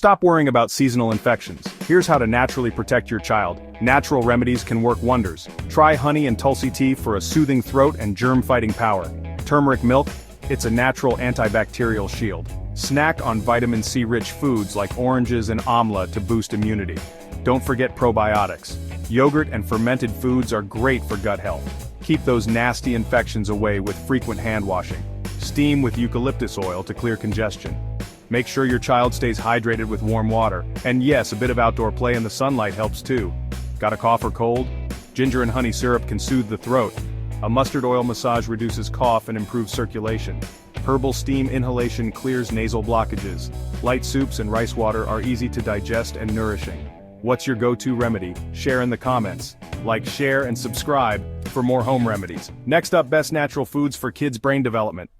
Stop worrying about seasonal infections. Here's how to naturally protect your child. Natural remedies can work wonders. Try honey and tulsi tea for a soothing throat and germ-fighting power. Turmeric milk, it's a natural antibacterial shield. Snack on vitamin C-rich foods like oranges and amla to boost immunity. Don't forget probiotics. Yogurt and fermented foods are great for gut health. Keep those nasty infections away with frequent hand washing. Steam with eucalyptus oil to clear congestion. Make sure your child stays hydrated with warm water. And yes, a bit of outdoor play in the sunlight helps too. Got a cough or cold? Ginger and honey syrup can soothe the throat. A mustard oil massage reduces cough and improves circulation. Herbal steam inhalation clears nasal blockages. Light soups and rice water are easy to digest and nourishing. What's your go-to remedy? Share in the comments. Like, share, and subscribe for more home remedies. Next up, best natural foods for kids' brain development.